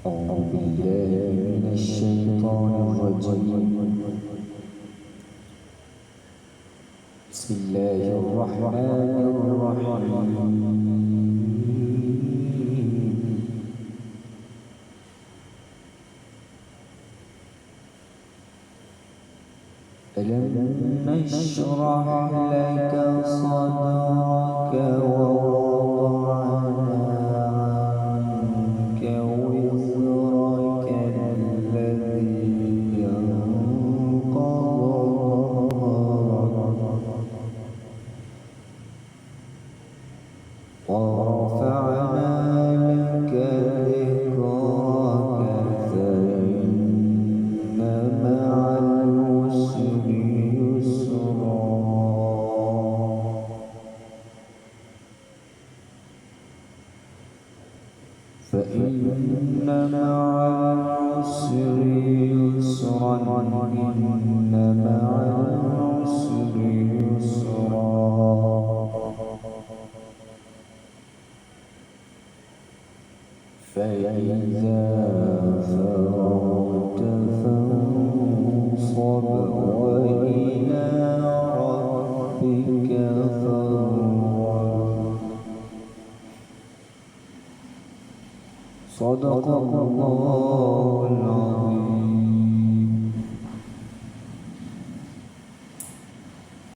أعوذ بالله من الشيطان الرجيم. بسم الله الرحمن الرحيم. ألم نشرح لك صدرك ووضعنا عنك وزرك الذي أنقض ظهرك ورفعنا لك ذكرك فإن مع العسر يسرا فإن مع العسر يسرا إن مع العسر يسرا فإذا فرغت فانصب وإلى ربك فارغب. صدق الله العظيم.